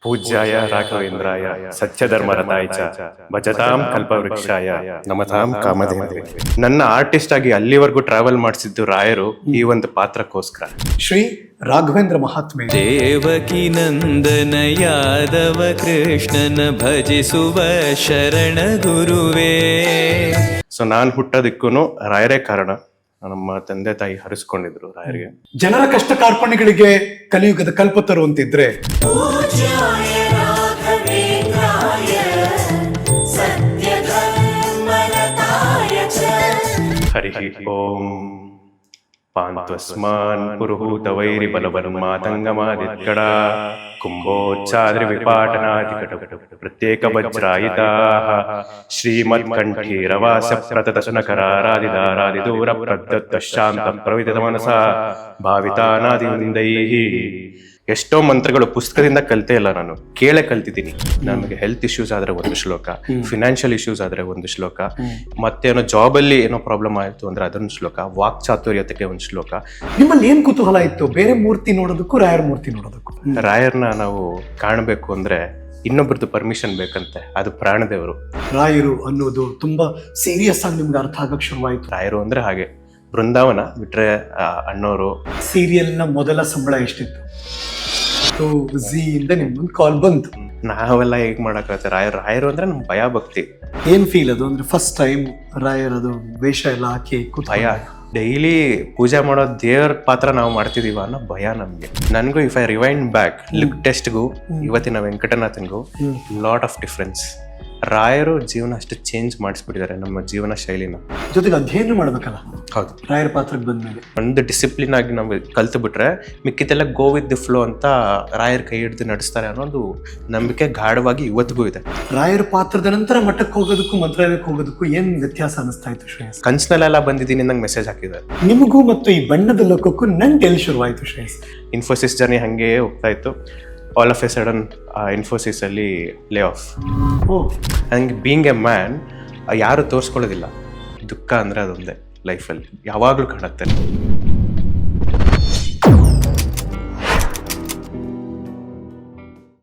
ಪೂಜ್ಯಾಯ ರಾಘವೇಂದ್ರಾಯ ಸತ್ಯಧರ್ಮರತಾಯ ಚ ಭಜತಾಂ ಕಲ್ಪವೃಕ್ಷಾಯ ನಮತಾಂ ಕಾಮಧೇನವೇ. ನನ್ನ ಆರ್ಟಿಸ್ಟ್ ಆಗಿ ಅಲ್ಲಿವರೆಗೂ ಟ್ರಾವೆಲ್ ಮಾಡಿಸಿದ್ದು ರಾಯರು ಈ ಒಂದು ಪಾತ್ರಕ್ಕೋಸ್ಕರ. ಶ್ರೀ ರಾಘವೇಂದ್ರ ಮಹಾತ್ಮೆ. ದೇವಕಿ ನಂದನ ಯಾದವ ಕೃಷ್ಣನ ಭಜಿಸುವ ಶರಣ ಗುರುವೇ. ಸೊ ನಾನು ಹುಟ್ಟೋದಕ್ಕೂ ರಾಯರೇ ಕಾರಣ. ನಮ್ಮ ತಂದೆ ತಾಯಿ ಹರಿಸ್ಕೊಂಡಿದ್ರು ರಾಯರಿಗೆ. ಜನರ ಕಷ್ಟ ಕಾರ್ಪಣ್ಯಗಳಿಗೆ ಕಲಿಯುಗದ ಕಲ್ಪ ತರುವಂತಿದ್ರೆ ಹರಿ ಓಂ ಪಾಂತ್ವಸ್ಮಾನ್ ಪುರುಹೂತ ವೈರಿ ಬಲವನ್ಮಾತಂಗಮಾದಿತ್ಕಡ ಕುಂಭೋಚ್ಚಾದ್ರಿ ವಿಪಾಟನಾದಿಕಟ ಪ್ರತ್ಯೇಕ ವಜ್ರಾಯಿತಾಃ ಶ್ರೀಮತ್ಕಂಠೀ ರವಾಸ ಪ್ರತತ ಶುನಕರಾರಾದಿದಾರಾದಿದೂರ ಪ್ರದತ್ತ ಶಾಂತ ಪ್ರವಿದಿತ ಮನಸಾ ಭಾವಿತಾನಾದಿವೃಂದೈಃ. ಎಷ್ಟೋ ಮಂತ್ರಗಳು ಪುಸ್ತಕದಿಂದ ಕಲಿತೇ ಇಲ್ಲ, ನಾನು ಕೇಳೇ ಕಲ್ತಿದ್ದೀನಿ. ನಮಗೆ ಹೆಲ್ತ್ ಇಶ್ಯೂಸ್ ಆದ್ರೆ ಒಂದು ಶ್ಲೋಕ, ಫಿನಾನ್ಷಿಯಲ್ ಇಶ್ಯೂಸ್ ಆದ್ರೆ ಒಂದು ಶ್ಲೋಕ, ಮತ್ತೇನೋ ಜಾಬ್ ಅಲ್ಲಿ ಏನೋ ಪ್ರಾಬ್ಲಮ್ ಆಯ್ತು ಅಂದ್ರೆ ಅದೊಂದು ಶ್ಲೋಕ, ವಾಕ್ ಚಾತುರ್ಯತೆಗೆ ಒಂದು ಶ್ಲೋಕ. ನಿಮ್ಮಲ್ಲಿ ಏನ್ ಕುತೂಹಲ ಇತ್ತು ಬೇರೆ ಮೂರ್ತಿ ನೋಡೋದಕ್ಕೂ ರಾಯರ ಮೂರ್ತಿ ನೋಡೋದಕ್ಕೂ? ರಾಯರ್ನ ನಾವು ಕಾಣಬೇಕು ಅಂದ್ರೆ ಇನ್ನೊಬ್ರದ್ದು ಪರ್ಮಿಷನ್ ಬೇಕಂತೆ, ಅದು ಪ್ರಾಣದೇವರು. ರಾಯರು ಅನ್ನೋದು ತುಂಬಾ ಸೀರಿಯಸ್ ಆಗಿ ನಿಮ್ಗೆ ಅರ್ಥ ಆಗಕ್ ಶುರುವಾಯ್ತು. ರಾಯರು ಅಂದ್ರೆ ಹಾಗೆ. ಬೃಂದಾವನ ಬಿಟ್ರೆ ಅಣ್ಣವರು. ಸೀರಿಯಲ್ ನ ಮೊದಲ ಸಂಬಳ ಎಷ್ಟಿತ್ತು? ಝೀ ಇಂದ ನಿಮ್ಗೊಂದು ಕಾಲ್ ಬಂತು. ನಾವೆಲ್ಲ ಹೇಗ್ ಮಾಡಕ್ಕೆ ರಾಯರು ಅಂದ್ರೆ ನಮ್ ಭಯ ಭಕ್ತಿ. ಏನ್ ಫೀಲ್ ಅದು ಅಂದ್ರೆ ಫಸ್ಟ್ ಟೈಮ್ ರಾಯರದು ವೇಷ ಎಲ್ಲ ಹಾಕಿ ಭಯ. ಡೈಲಿ ಪೂಜೆ ಮಾಡೋ ದೇವ್ರ ಪಾತ್ರ ನಾವು ಮಾಡ್ತಿದೀವ ಅನ್ನೋ ಭಯ ನಮ್ಗೆ. ನನ್ಗೂ if I rewind back lip ಟೆಸ್ಟ್ಗೂ ಇವತ್ತಿನ ವೆಂಕಟನಾಥನ್ಗೂ ಲಾಟ್ ಆಫ್ ಡಿಫ್ರೆನ್ಸ್. ರಾಯರು ಜೀವನ ಅಷ್ಟು ಚೇಂಜ್ ಮಾಡಿಸ್ಬಿಟ್ಟಿದ್ದಾರೆ ನಮ್ಮ ಜೀವನ ಶೈಲಿನ. ಜೊತೆಗೆ ಅಧ್ಯಯನ ಮಾಡ್ಬೇಕಲ್ಲ. ಹೌದು, ರಾಯರ ಪಾತ್ರಕ್ಕೆ ಬಂದ್ಮೇಲೆ ಒಂದು ಡಿಸಿಪ್ಲಿನ್ ಆಗಿ ನಾವು ಕಲ್ತು ಬಿಟ್ರೆ ಮಿಕ್ಕಿದೆಲ್ಲ ಗೋ ವಿತ್ ದಿ ಫ್ಲೋ ಅಂತ ರಾಯರ್ ಕೈ ಹಿಡಿದು ನಡೆಸ್ತಾರೆ ಅನ್ನೋದು ನಂಬಿಕೆ ಗಾಢವಾಗಿ ಇವತ್ತಿಗೂ ಇದೆ. ರಾಯರ ಪಾತ್ರದ ನಂತರ ಮಠಕ್ಕೆ ಹೋಗೋದಕ್ಕೂ ಮಂತ್ರಾಲಯಕ್ಕೆ ಹೋಗೋದಕ್ಕೂ ಏನ್ ವ್ಯತ್ಯಾಸ ಅನಿಸ್ತಾ ಇತ್ತು ಶ್ರೇಯಸ್? ಕನ್ಸ್ನಲ್ಲೆಲ್ಲ ಬಂದಿದ್ದೀನಿ ನಂಗೆ ಮೆಸೇಜ್ ಹಾಕಿದ್ದಾರೆ. ನಿಮಗೂ ಮತ್ತು ಈ ಬಣ್ಣದ ಲೋಕಕ್ಕೂ ನಂಗೆ ಎಲ್ಲಿ ಶುರುವಾಯಿತು ಶ್ರೇಯಸ್? ಇನ್ಫೋಸಿಸ್ ಜರ್ನಿ ಹಂಗೆ ಹೋಗ್ತಾ ಇತ್ತು. All of A sudden Infosys ಅಲ್ಲಿ ಲೇ ಆಫ್. ಹಂಗೆ ಬೀಯಿಂಗ್ ಎ ಮ್ಯಾನ್ ಯಾರು ತೋರಿಸ್ಕೊಳ್ಳೋದಿಲ್ಲ. ದುಃಖ ಅಂದ್ರೆ ಅದೊಂದೇ ಲೈಫಲ್ಲಿ ಯಾವಾಗಲೂ ಕಾಣುತ್ತೆ.